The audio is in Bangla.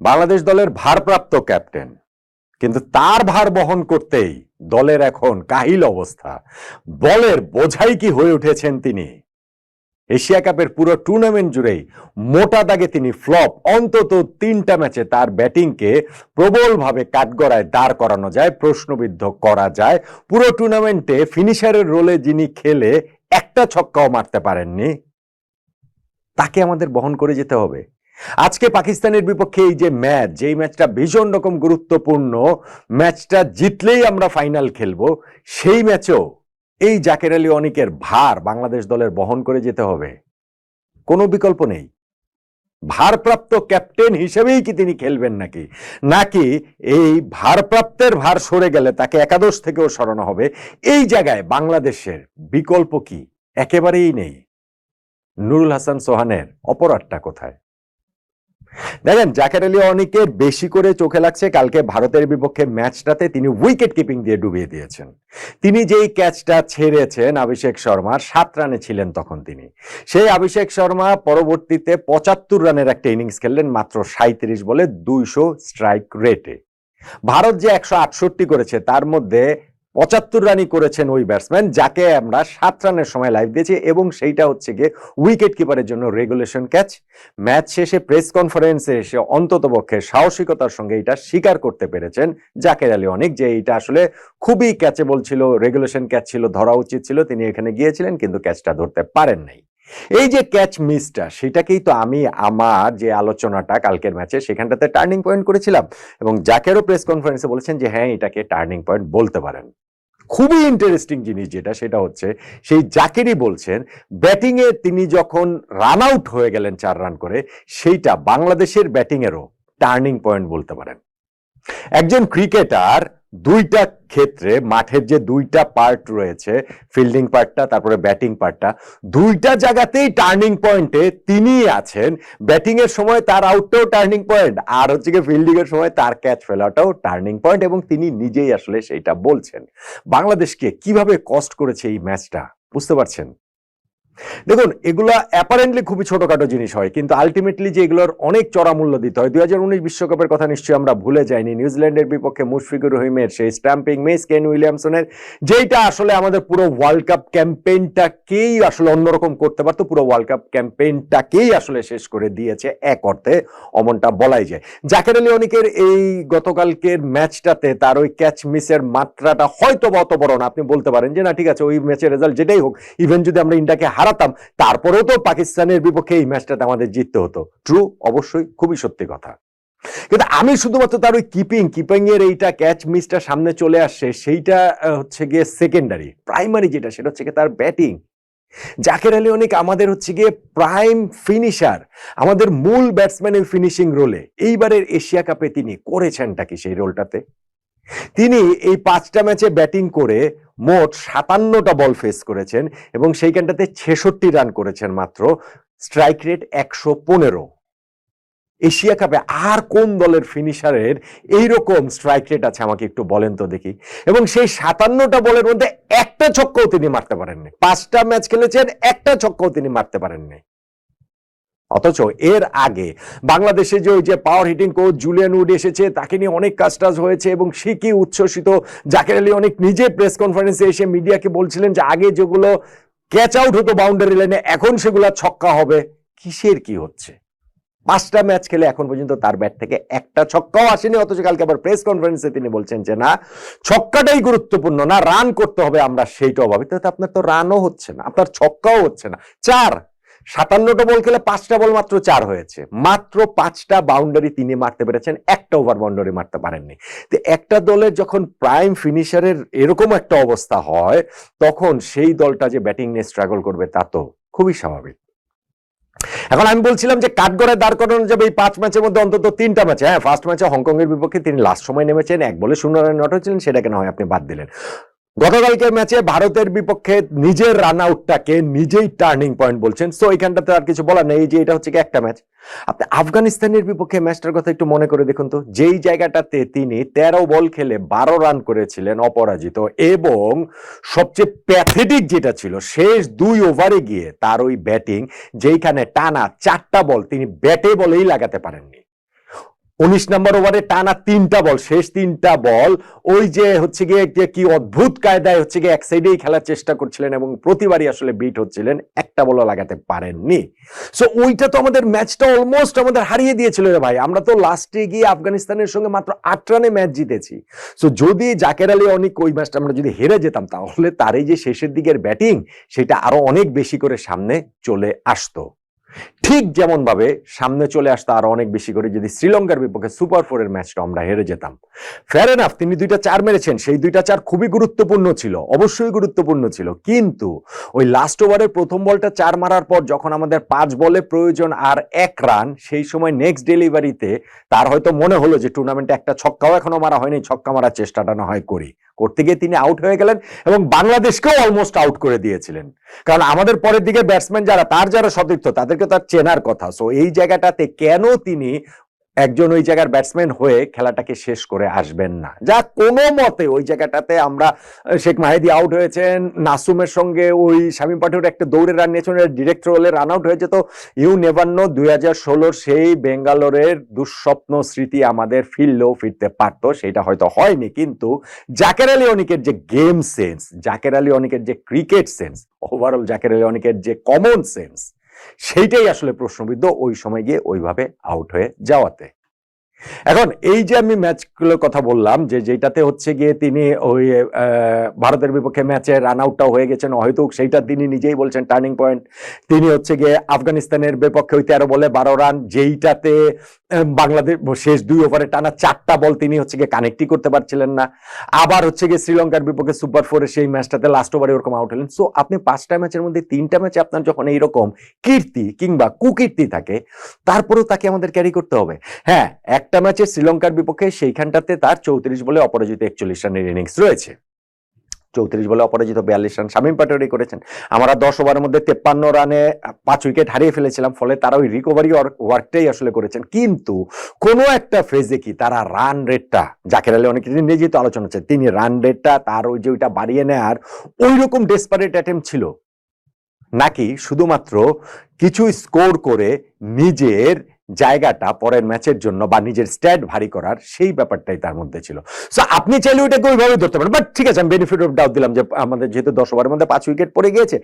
বাংলাদেশ দলের ভারপ্রাপ্ত ক্যাপ্টেন, কিন্তু তার ভার বহন করতেই দলের এখন কাহিল অবস্থা। বলের বোঝাই কি হয়ে উঠেছেন তিনি। এশিয়া কাপের পুরো টুর্নামেন্ট জুড়েই মোটা দাগে তিনি ফ্লপ। অন্তত 3টা ম্যাচে তার ব্যাটিংকে প্রবলভাবে কাঠগড়ায় দাঁড় করানো যায়, প্রশ্নবিদ্ধ করা যায়। পুরো টুর্নামেন্টে ফিনিশারের রোলে যিনি খেলে একটা ছক্কাও মারতে পারেননি, তাকে আমাদের বহন করে যেতে হবে। আজকে পাকিস্তানের বিপক্ষে এই যে ম্যাচ, যেই ম্যাচটা ভীষণ রকম গুরুত্বপূর্ণ, ম্যাচটা জিতলেই আমরা ফাইনাল খেলবো, সেই ম্যাচেও এই জাকের আলী অনিকের ভার বাংলাদেশ দলের বহন করে যেতে হবে। কোনো বিকল্প নেই। ভারপ্রাপ্ত ক্যাপ্টেন হিসেবেই কি তিনি খেলবেন নাকি নাকি এই ভারপ্রাপ্তের ভার সরে গেলে তাকে একাদশ থেকেও সরানো হবে? এই জায়গায় বাংলাদেশের বিকল্প কি? একেবারেই নেই। নুরুল হাসান সোহানের অপরাধটা কোথায়? দেখেন, জাকের আলী অনিকের বেশি করে চোখে লাগছে কালকে ভারতের বিপক্ষে ম্যাচটাতে তিনি উইকেট কিপিং দিয়ে ডুবিয়ে দিয়েছেন। তিনি যেই ক্যাচটা ছেড়েছেন অভিষেক শর্মার, 7 রানে ছিলেন তখন তিনি। সেই অভিষেক শর্মা পরবর্তীতে 75 রানের একটা ইনিংস খেললেন মাত্র 37 বলে 200 স্ট্রাইক রেটে। ভারত যে 168 করেছে তার মধ্যে 75 রানই করেছেন ওই ব্যাটসম্যান যাকে আমরা 7 রানের সময় লাইভ দিয়েছি, এবং সেইটা হচ্ছে গিয়ে উইকেট কিপারের জন্য রেগুলেশন ক্যাচ। ম্যাচ শেষে প্রেস কনফারেন্সে এসে অন্ততপক্ষে সাহসিকতার সঙ্গে এটা স্বীকার করতে পেরেছেন জাকের আলী অনিক যে এটা আসলে খুবই ক্যাচেবল ছিল, রেগুলেশন ক্যাচ ছিল, ধরা উচিত ছিল। তিনি এখানে গিয়েছিলেন কিন্তু ক্যাচটা ধরতে পারেন নাই। এই যে ক্যাচ মিসটা, সেটাকেই তো আমি আমার যে আলোচনাটা কালকের ম্যাচে সেখানটাতে টার্নিং পয়েন্ট করেছিলাম, এবং জাকেরও প্রেস কনফারেন্সে বলেছেন যে হ্যাঁ, এটাকে টার্নিং পয়েন্ট বলতে পারেন। খুবই ইন্টারেস্টিং জিনিস যেটা, সেটা হচ্ছে সেই জাকেরই বলছেন ব্যাটিং এ তিনি যখন রান আউট হয়ে গেলেন 4 রান করে, সেইটা বাংলাদেশের ব্যাটিং এরও টার্নিং পয়েন্ট বলতে পারেন। একজন ক্রিকেটার দুইটা ক্ষেত্রে, মাঠের যে দুইটা পার্ট রয়েছে, ফিল্ডিং পার্টটা তারপরে ব্যাটিং পার্টটা, দুইটা জায়গাতেই টার্নিং পয়েন্টে তিনি আছেন। ব্যাটিং এর সময় তার আউটটাও টার্নিং পয়েন্ট, আর হচ্ছে গিয়ে ফিল্ডিং এর সময় তার ক্যাচ ফেলাটাও টার্নিং পয়েন্ট, এবং তিনি নিজেই আসলে সেইটা বলছেন। বাংলাদেশকে কিভাবে কস্ট করেছে এই ম্যাচটা, বুঝতে পারছেন? দেখুন, এগুলা অ্যাপারেন্টলি খুবই ছোটখাটো জিনিস হয়, কিন্তু আলটিমেটলি যে এগুলোর অনেক চড়া মূল্য দিতে হয়। 2019 বিশ্বকাপের কথা নিশ্চয়ই আমরা ভুলে যাইনি। নিউজিল্যান্ডের বিপক্ষে মুশফিকুর রহিমের সেই স্ট্যাম্পিং মিস, কেন উইলিয়ামসনের, যেটা আসলে আমাদের পুরো ওয়ার্ল্ড কাপ ক্যাম্পেইনটাকেই আসলে অন্যরকম করতে পারতো, পুরো ওয়ার্ল্ড কাপ ক্যাম্পেইনটাকেই আসলে শেষ করে দিয়েছে এক অর্থে, অমনটা বলাই যায়। জাকের আলী অনিকের এই গতকালকের ম্যাচটাতে তার ওই ক্যাচ মিসের মাত্রাটা হয়তো অত বড় না। আপনি বলতে পারেন যে না, ঠিক আছে, ওই ম্যাচের রেজাল্ট যেটাই হোক, ইভেন যদি আমরা ইন্ডিয়াকে হারাতাম, তারপরেও তো পাকিস্তানের বিপক্ষে এই ম্যাচটাতে আমাদের জিততে হতো। ট্রু, অবশ্যই, খুবই সত্যি কথা। কিন্তু আমি শুধুমাত্র তার ওই কিপিং এর এইটা ক্যাচ মিসটা সামনে চলে আসছে, সেইটা হচ্ছে গিয়ে সেকেন্ডারি। প্রাইমারি যেটা, সেটা হচ্ছে গিয়ে তার ব্যাটিং। জাকের আলী অনিক আমাদের হচ্ছে গিয়ে প্রাইম ফিনিশার, আমাদের মূল ব্যাটসম্যানের ফিনিশিং রোলে। এইবারের এশিয়া কাপে তিনি করেছেনটা কি সেই রোলটাতে? তিনি এই 5টা ম্যাচে ব্যাটিং করে মোট 57টা বল ফেস করেছেন, এবং সেইখানটাতে 66 রান করেছেন মাত্র, স্ট্রাইক রেট 115। এশিয়া কাপে আর কোন দলের ফিনিশারের এইরকম স্ট্রাইক রেট আছে আমাকে একটু বলেন তো দেখি। এবং সেই 57টা বলের মধ্যে একটা ছক্কাও তিনি মারতে পারেননি। 5টা ম্যাচ খেলেছেন, একটা ছক্কাও তিনি মারতে পারেননি। অথচ এর আগে বাংলাদেশে যে ওই যে পাওয়ার হিটিং কোচ জুলিয়ান উড এসেছে, তাকে নিয়ে অনেক কাজটাজ হয়েছে, এবং সে কি উচ্ছ্বসিত। জাকের আলী অনেক নিজে প্রেস কনফারেন্সে এসে মিডিয়াকে বলছিলেন যে আগে যেগুলো ক্যাচ আউট হতো বাউন্ডারি লাইনে, এখন সেগুলো ছক্কা হবে। কিসের কি হচ্ছে? 5টা ম্যাচ খেলে এখন পর্যন্ত তার ব্যাট থেকে একটা ছক্কাও আসেনি, অথচ কালকে আবার প্রেস কনফারেন্সে তিনি বলছেন যে না, ছক্কাটাই গুরুত্বপূর্ণ, না রান করতে হবে আমরা, সেইটা অভাবে। তাহলে আপনার তো রানও হচ্ছে না, আপনার ছক্কাও হচ্ছে না। 57টা বল খেলে 5টা বল মাত্র 4 হয়েছে, মাত্র 5টা বাউন্ডারি তিনি মারতে পেরেছেন, একটা ওভার বাউন্ডারি মারতে পারেননি। তো একটা দলের যখন প্রাইম ফিনিশারের এরকম একটা অবস্থা হয়, তখন সেই দলটা যে ব্যাটিং নিয়ে স্ট্রাগল করবে তা তো খুবই স্বাভাবিক। এখন আমি বলছিলাম যে কাঠগড়ায় দাঁড় করানো যাবে এই 5 ম্যাচের মধ্যে অন্তত 3টা ম্যাচে। হ্যাঁ, ফার্স্ট ম্যাচে হংকং এর বিপক্ষে তিনি লাস্ট সময় নেমেছেন, 1 বলে 0 রানে নট হয়েছিলেন, সেটাকে না হয় আপনি বাদ দিলেন। গতকালকের ম্যাচে ভারতের বিপক্ষে নিজের রান আউটটাকে নিজেই টার্নিং পয়েন্ট বলছেন। সো এখানটাতে আর কিছু বলার নেই, এই যে এটা হচ্ছে কি একটা ম্যাচ। আপনি আফগানিস্তানের বিপক্ষে ম্যাচটার কথা একটু মনে করে দেখুন তো, যেই জায়গাটাতে তিনি 13 বল খেলে 12 রান করেছিলেন অপরাজিত, এবং সবচেয়ে প্যাথেটিক যেটা ছিল শেষ 2 ওভারে গিয়ে তার ওই ব্যাটিং, যেইখানে টানা 4টা বল তিনি ব্যাটে বলেই লাগাতে পারেননি। 19 নম্বর ওভারে টানা 3টা বল, শেষ 3টা বল ওই যে হচ্ছে গিয়ে কি অদ্ভুত কায়দায় হচ্ছে গিয়ে এক সাইডেই খেলার চেষ্টা করছিলেন এবং প্রতিবারই আসলে বিট হচ্ছিলেন, একটা বলও লাগাতে পারেননি। সো ওইটা তো আমাদের ম্যাচটা অলমোস্ট আমাদের হারিয়ে দিয়েছিল রে ভাই। আমরা তো লাস্টে গিয়ে আফগানিস্তানের সঙ্গে মাত্র 8 রানে ম্যাচ জিতেছি। সো যদি জাকের আলী অনেক ওই ম্যাচটা আমরা যদি হেরে যেতাম, তাহলে তার এই যে শেষের দিকের ব্যাটিং সেটা আরো অনেক বেশি করে সামনে চলে আসতো। ঠিক যেমন ভাবে সামনে চলে আসতো আরো অনেক বেশি করে যদি শ্রীলঙ্কার বিপক্ষে সুপার 4 এর ম্যাচটা আমরা হেরে যেতাম। ফেয়ার এনাফ, তিনি 2টা 4 মেরেছেন, সেই 2টা 4 খুবই গুরুত্বপূর্ণ ছিল, অবশ্যই গুরুত্বপূর্ণ ছিল। কিন্তু ওই লাস্ট ওভারের প্রথম বলটা 4 মারার পর যখন আমাদের 5 বলে প্রয়োজন আর 1 রান, সেই সময় নেক্সট ডেলিভারিতে তার হয়তো মনে হলো যে টুর্নামেন্টে একটা ছক্কাও এখনো মারা হয়নি, ছক্কা মারার চেষ্টাটা না হয় করি, করতে গিয়ে তিনি আউট হয়ে গেলেন এবং বাংলাদেশকেও অলমোস্ট আউট করে দিয়েছিলেন। কারণ আমাদের পরের দিকে ব্যাটসম্যান যারা সতীর্থ তাদেরকে তার চেনার কথা। সো এই জায়গাটাতে কেন তিনি একজন ওই জায়গার ব্যাটসম্যান হয়ে খেলাটাকে শেষ করে আসবেন না? যা কোনো মতে ওই জায়গাটাতে আমরা শেখ মাহিদি আউট হয়েছেন, নাসুমের সঙ্গে ওই শামীম পাটোয়ারি একটা দৌড়ে রান নিয়েছেন, ডিরেক্ট রোলে রান আউট হয়ে যেত। ইউ নেভার নো, 2016 সেই বেঙ্গালোরের দুঃস্বপ্ন স্মৃতি আমাদের ফিরলেও ফিরতে পারতো, সেটা হয়তো হয়নি। কিন্তু জাকের আলী অনিকের যে গেম সেন্স, জাকের আলী অনিকের যে cricket sense, overall Jaker Ali অনিকের যে কমন সেন্স, সেইটাই আসলে প্রশ্নবিদ্ধ ওই সময় গিয়ে ওইভাবে আউট হয়ে যাওয়াতে। এখন এই যে আমি ম্যাচগুলোর কথা বললাম যে যেটাতে হচ্ছে গিয়ে তিনি ওই ভারতের বিপক্ষে ম্যাচে রান আউটটাও হয়ে গেছেন অহেতুক, সেইটা তিনি নিজেই বলছেন টার্নিং পয়েন্ট। তিনি হচ্ছে গিয়ে আফগানিস্তানের বিপক্ষে ওই 13 বলে 12 রান, যেইটাতে বাংলাদেশ শেষ 2 ওভারে টানা 4টা বল তিনি হচ্ছে গিয়ে কানেক্টই করতে পারছিলেন না। আবার হচ্ছে গিয়ে শ্রীলঙ্কার বিপক্ষে সুপার 4 এর সেই ম্যাচটাতে লাস্ট ওভারে ওরকম আউট হলেন। সো আপনি 5টা ম্যাচের মধ্যে 3টা ম্যাচে আপনার যখন এইরকম কীর্তি কিংবা কুকীর্তি থাকে, তারপরেও তাকে আমাদের ক্যারি করতে হবে। হ্যাঁ, একটা ম্যাচে শ্রীলঙ্কার বিপক্ষে সেইখানটাতে তার 34 বলে অপরাজিত 41 রানের ইনিংস রয়েছে। 34 বলে অপরাজিত 42 রান শামীম পাটোয়ারি করেছেন। আমরা 10 ওভারের মধ্যে 53 রানে 5 উইকেট হারিয়ে ফেলেছিলাম, ফলে তারা ওই রিকভারি ওয়ার্কটাই আসলে করেছেন। কিন্তু কোনো একটা ফেজে কি তারা রান রেটটা, জাকের আলী অনেক দিন নিজেই তো আলোচনা হচ্ছে, তিনি রান রেটটা তার ওই যে ওইটা বাড়িয়ে নেওয়ার ওই রকম ডেসপারেট অ্যাটেম্প ছিল নাকি শুধুমাত্র কিছু স্কোর করে নিজের জায়গাটা পরের ম্যাচের জন্য বা নিজের স্ট্যাট ভারী করার সেই ব্যাপারটাই তার মধ্যে ছিল। সো আপনি চাইলে ওইটাকে ওইভাবে ধরতে পারেন, বাট ঠিক আছে, আমি বেনিফিট অফ ডাউট দিলাম যে আমাদের যেহেতু 10 ওভারের মধ্যে 5 উইকেট পড়ে গিয়েছে,